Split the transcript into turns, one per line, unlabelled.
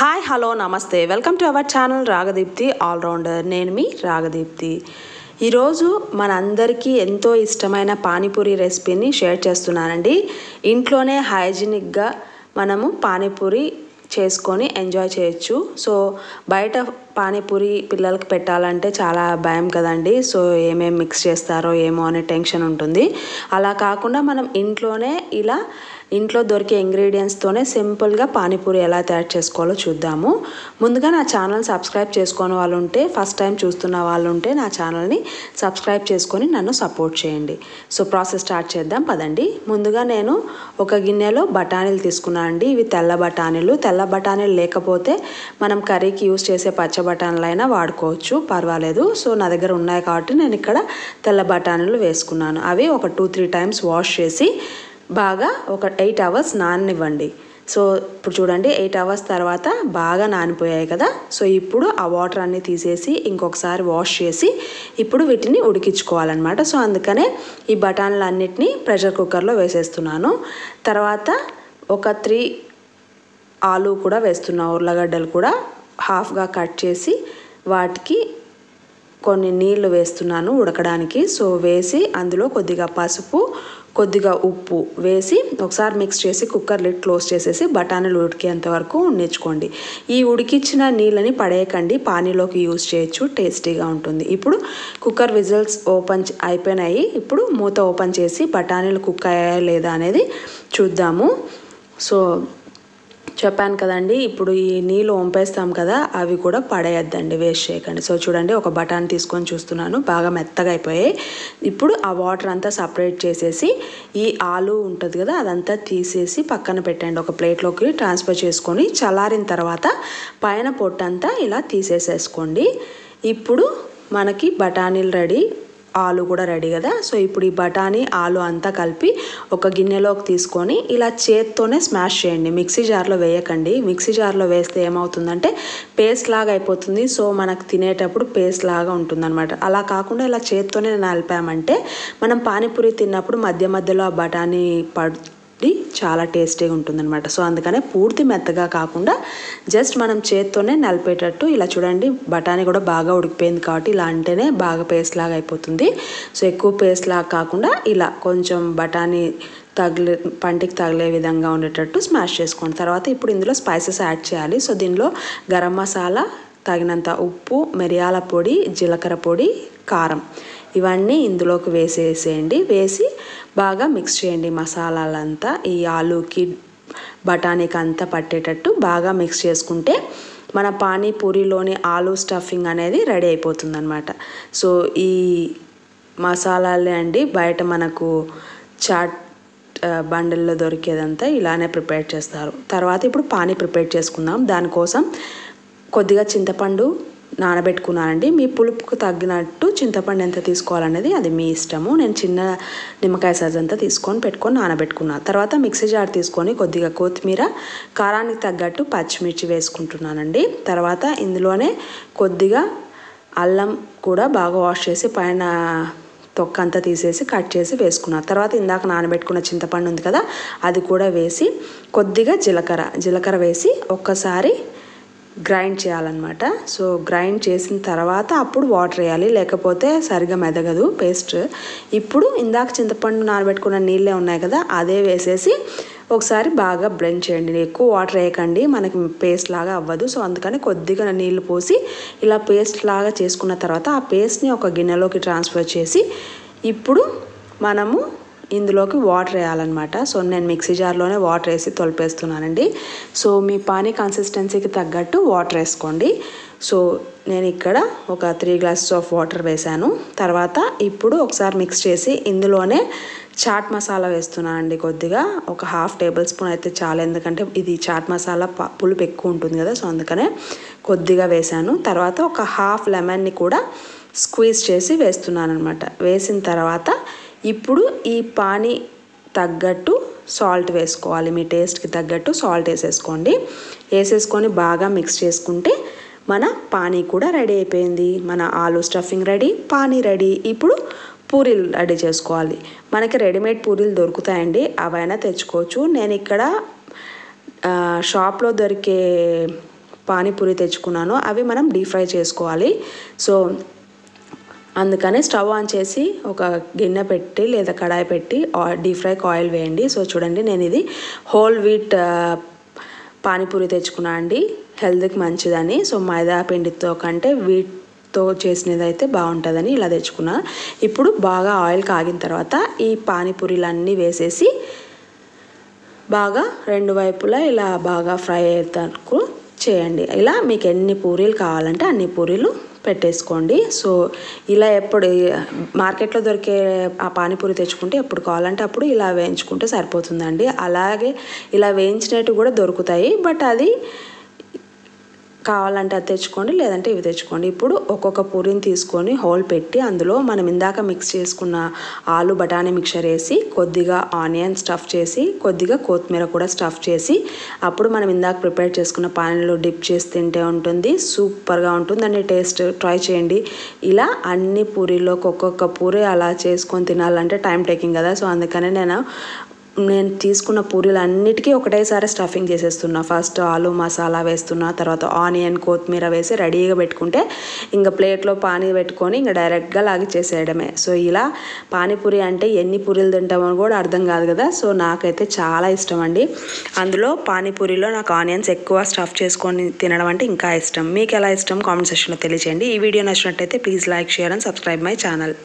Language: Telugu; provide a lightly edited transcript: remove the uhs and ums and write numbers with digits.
హాయ్ హలో నమస్తే welcome to our channel Ragadeepti all-rounder. నేను మీ రాగదీప్తి. ఈరోజు మనందరికీ ఎంతో ఇష్టమైన పానీపూరి రెసిపీని షేర్ చేస్తున్నానండి. ఇంట్లోనే హైజీనిక్గా మనము పానీపూరి చేసుకొని ఎంజాయ్ చేయొచ్చు. సో బయట పానీపూరి పిల్లలకి పెట్టాలంటే చాలా భయం కదండి. సో ఏమేమి మిక్స్ చేస్తారో ఏమో అనే టెన్షన్ ఉంటుంది. అలా కాకుండా మనం ఇంట్లోనే ఇలా ఇంట్లో దొరికే ఇంగ్రీడియంట్స్తోనే సింపుల్గా పానీపూరి ఎలా తయారు చేసుకోవాలో చూద్దాము. ముందుగా నా ఛానల్ సబ్స్క్రైబ్ చేసుకునే వాళ్ళు ఉంటే, ఫస్ట్ టైం చూస్తున్న వాళ్ళు ఉంటే నా ఛానల్ని సబ్స్క్రైబ్ చేసుకొని నన్ను సపోర్ట్ చేయండి. సో ప్రాసెస్ స్టార్ట్ చేద్దాం పదండి. ముందుగా నేను ఒక గిన్నెలో బఠానీలు తీసుకున్నాను అండి. ఇవి తెల్ల బఠానీలు. తెల్ల బఠానీలు లేకపోతే మనం కర్రీకి యూస్ చేసే పచ్చ బఠానీలు అయినా వాడుకోవచ్చు, పర్వాలేదు. సో నా దగ్గర ఉన్నాయి కాబట్టి నేను ఇక్కడ తెల్ల బఠానీలు వేసుకున్నాను. అవి ఒక 2-3 టైమ్స్ వాష్ చేసి బాగా ఒక 8 అవర్స్ నాననివ్వండి. సో ఇప్పుడు చూడండి 8 అవర్స్ తర్వాత బాగా నానిపోయాయి కదా. సో ఇప్పుడు ఆ వాటర్ అన్నీ తీసేసి ఇంకొకసారి వాష్ చేసి ఇప్పుడు వీటిని ఉడికించుకోవాలన్నమాట. సో అందుకనే ఈ బఠానీలు అన్నిటినీ ప్రెషర్ కుక్కర్లో వేసేస్తున్నాను. తర్వాత ఒక 3 ఆలు కూడా వేస్తున్నా. ఉర్లగడ్డలు కూడా హాఫ్గా కట్ చేసి వాటికి కొన్ని నీళ్లు వేస్తున్నాను ఉడకడానికి. సో వేసి అందులో కొద్దిగా పసుపు, కొద్దిగా ఉప్పు వేసి ఒకసారి మిక్స్ చేసి కుక్కర్ లిడ్ క్లోజ్ చేసేసి బఠానీలు ఉడికేంత వరకు ఉండించుకోండి. ఈ ఉడికించిన నీళ్ళని పడేయకండి, పానీలోకి యూజ్ చేయొచ్చు, టేస్టీగా ఉంటుంది. ఇప్పుడు కుక్కర్ విజిల్స్ అయిపోయినాయి. ఇప్పుడు మూత ఓపెన్ చేసి బఠానీలు కుక్ అయ్యాయా లేదా అనేది చూద్దాము. సో చెప్పాను కదండి, ఇప్పుడు ఈ నీళ్ళు వంపేస్తాం కదా, అవి కూడా పడేయద్దండి, వేస్ట్ చేయకండి. సో చూడండి ఒక బఠానీ తీసుకొని చూస్తున్నాను, బాగా మెత్తగా అయిపోయాయి. ఇప్పుడు ఆ వాటర్ అంతా సపరేట్ చేసేసి ఈ ఆలు ఉంటుంది కదా అదంతా తీసేసి పక్కన పెట్టండి. ఒక ప్లేట్లోకి ట్రాన్స్ఫర్ చేసుకొని చల్లారిన తర్వాత పైన పొట్టంతా ఇలా తీసేసేసుకోండి. ఇప్పుడు మనకి బఠానీలు రెడీ, ఆలు కూడా రెడీ కదా. సో ఇప్పుడు ఈ బఠానీ ఆలు అంతా కలిపి ఒక గిన్నెలోకి తీసుకొని ఇలా చేత్తోనే స్మాష్ చేయండి, మిక్సీ జార్లో వేయకండి. మిక్సీ జార్లో వేస్తే ఏమవుతుందంటే పేస్ట్ లాగా అయిపోతుంది. సో మనకు తినేటప్పుడు పేస్ట్ లాగా ఉంటుందన్నమాట. అలా కాకుండా ఇలా చేత్తోనే నలిపామంటే మనం పానీపూరి తిన్నప్పుడు మధ్య మధ్యలో ఆ బఠానీ చాలా టేస్టీగా ఉంటుందన్నమాట. సో అందుకనే పూర్తి మెత్తగా కాకుండా జస్ట్ మనం చేత్తోనే నలిపేటట్టు ఇలా చూడండి. బఠానీ కూడా బాగా ఉడికిపోయింది కాబట్టి ఇలా అంటేనే బాగా పేస్ట్ లాగా అయిపోతుంది. సో ఎక్కువ పేస్ట్ లాగా కాకుండా ఇలా కొంచెం బఠానీ పంటికి తగిలే విధంగా ఉండేటట్టు స్మాష్ చేసుకోండి. తర్వాత ఇప్పుడు ఇందులో స్పైసెస్ యాడ్ చేయాలి. సో దీనిలో గరం మసాలా, తగినంత ఉప్పు, మిరియాల పొడి, జీలకర్ర పొడి, కారం ఇవన్నీ ఇందులోకి వేసేసేయండి. వేసి బాగా మిక్స్ చేయండి మసాలాలంతా ఈ ఆలూకి బఠానీకి అంతా పట్టేటట్టు బాగా మిక్స్ చేసుకుంటే మన పానీపూరిలోని ఆలూ స్టఫింగ్ అనేది రెడీ అయిపోతుంది అనమాట. సో ఈ మసాలాలే అండి బయట మనకు చాట్ బండిల్లో దొరికేదంతా ఇలానే ప్రిపేర్ చేస్తారు. తర్వాత ఇప్పుడు పానీ ప్రిపేర్ చేసుకుందాం. దానికోసం కొద్దిగా చింతపండు నానబెట్టుకున్నానండి. మీ పులుపుకు తగ్గినట్టు చింతపండు ఎంత తీసుకోవాలనేది అది మీ ఇష్టము. నేను చిన్న నిమ్మకాయ సైజ్ అంతా పెట్టుకొని నానబెట్టుకున్నాను. తర్వాత మిక్సీ జార్ తీసుకొని కొద్దిగా కొత్తిమీర, కారానికి తగ్గట్టు పచ్చిమిర్చి వేసుకుంటున్నానండి. తర్వాత ఇందులోనే కొద్దిగా అల్లం కూడా బాగా వాష్ చేసి పైన తొక్క అంతా తీసేసి కట్ చేసి వేసుకున్నాను. తర్వాత ఇందాక నానబెట్టుకున్న చింతపండు ఉంది కదా అది కూడా వేసి కొద్దిగా జీలకర్ర వేసి ఒక్కసారి గ్రైండ్ చేయాలన్నమాట. సో గ్రైండ్ చేసిన తర్వాత అప్పుడు వాటర్ వేయాలి, లేకపోతే సరిగా మెదగదు పేస్ట్. ఇప్పుడు ఇందాక చింతపండు నానబెట్టుకున్న నీళ్ళే ఉన్నాయి కదా అదే వేసేసి ఒకసారి బాగా బ్లెండ్ చేయండి. ఎక్కువ వాటర్ వేయకండి, మనకి పేస్ట్ లాగా అవ్వదు. సో అందుకని కొద్దిగా నీళ్ళు పోసి ఇలా పేస్ట్ లాగా చేసుకున్న తర్వాత ఆ పేస్ట్ని ఒక గిన్నెలోకి ట్రాన్స్ఫర్ చేసి ఇప్పుడు మనము ఇందులోకి వాటర్ వేయాలన్నమాట. సో నేను మిక్సీ జార్లోనే వాటర్ వేసి తొలిపేస్తున్నానండి. సో మీ పానీ కన్సిస్టెన్సీకి తగ్గట్టు వాటర్ వేసుకోండి. సో నేను ఇక్కడ ఒక 3 గ్లాసెస్ ఆఫ్ వాటర్ వేసాను. తర్వాత ఇప్పుడు ఒకసారి మిక్స్ చేసి ఇందులోనే చాట్ మసాలా వేస్తున్నాను అండి. కొద్దిగా ఒక 1/2 టేబుల్ స్పూన్ అయితే చాలు, ఎందుకంటే ఇది చాట్ మసాలా పులుపు ఎక్కువ ఉంటుంది కదా. సో అందుకనే కొద్దిగా వేసాను. తర్వాత ఒక 1/2 లెమన్ని కూడా స్క్వీజ్ చేసి వేస్తున్నాను అనమాట. వేసిన తర్వాత ఇప్పుడు ఈ పానీ తగ్గట్టు సాల్ట్ వేసుకోవాలి. మీ టేస్ట్కి తగ్గట్టు సాల్ట్ వేసేసుకొని బాగా మిక్స్ చేసుకుంటే మన పానీ కూడా రెడీ అయిపోయింది. మన aloo stuffing ready, pani ready. ఇప్పుడు పూరీలు రెడీ చేసుకోవాలి. మనకి రెడీమేడ్ పూరీలు దొరుకుతాయండి, అవైనా తెచ్చుకోవచ్చు. నేను ఇక్కడ షాప్లో దొరికే పానీపూరి తెచ్చుకున్నాను. అవి మనం డీప్ ఫ్రై చేసుకోవాలి. సో అందుకని స్టవ్ ఆన్ చేసి ఒక గిన్నె పెట్టి లేదా కడాయి పెట్టి డీప్ ఫ్రైకి ఆయిల్ వేయండి. సో చూడండి, నేను ఇది హోల్ వీట్ పానీపూరి తెచ్చుకున్నా అండి, హెల్త్కి మంచిదని. సో మైదా పిండితో కంటే వీట్తో చేసినది అయితే బాగుంటుందని ఇలా తెచ్చుకున్నా. ఇప్పుడు బాగా ఆయిల్ కాగిన తర్వాత ఈ పానీపూరీలన్నీ వేసేసి బాగా రెండు వైపులా ఇలా బాగా ఫ్రై అయ్యేందుకు చేయండి. ఇలా మీకు ఎన్ని పూరీలు కావాలంటే అన్ని పూరీలు పెట్టేసుకోండి. సో ఇలా ఎప్పుడు మార్కెట్లో దొరికే ఆ పానీపూరి తెచ్చుకుంటే ఎప్పుడు కావాలంటే అప్పుడు ఇలా వేయించుకుంటే సరిపోతుందండి. అలాగే ఇలా వేయించినట్టు కూడా దొరుకుతాయి, బట్ అది కావాలంటే అది తెచ్చుకోండి, లేదంటే ఇవి తెచ్చుకోండి. ఇప్పుడు ఒక్కొక్క పూరిని తీసుకొని హోల్ పెట్టి అందులో మనం ఇందాక మిక్స్ చేసుకున్న ఆలు బఠానీ మిక్చర్ వేసి కొద్దిగా ఆనియన్ స్టఫ్ చేసి కొద్దిగా కొత్తిమీర కూడా స్టఫ్ చేసి అప్పుడు మనం ఇందాక ప్రిపేర్ చేసుకున్న పానీలో డిప్ చేసి తింటే ఉంటుంది, సూపర్గా ఉంటుంది అండి. టేస్ట్ ట్రై చేయండి. ఇలా అన్ని పూరీలోకి ఒక్కొక్క పూరి అలా చేసుకొని తినాలంటే టైం టేకింగ్ కదా. సో అందుకనే నేను తీసుకున్న పూరీలు అన్నిటికీ ఒకటేసారి స్టఫింగ్ చేసేస్తున్నా. ఫస్ట్ ఆలు మసాలా వేస్తున్నా, తర్వాత ఆనియన్ కొత్తిమీర వేసి రెడీగా పెట్టుకుంటే ఇంకా ప్లేట్లో పానీ పెట్టుకొని ఇంకా డైరెక్ట్గా లాగిచ్చేసేయడమే. సో ఇలా పానీపూరి అంటే ఎన్ని పూరీలు తింటామని కూడా అర్థం కాదు కదా. సో నాకైతే చాలా ఇష్టం అండి. అందులో పానీపూరిలో నాకు ఆనియన్స్ ఎక్కువ స్టఫ్ చేసుకొని తినడం అంటే ఇంకా ఇష్టం. మీకు ఎలా ఇష్టం కామెంట్ సెక్షన్లో తెలియజేయండి. ఈ వీడియో నచ్చినట్టయితే please like, share and subscribe my channel.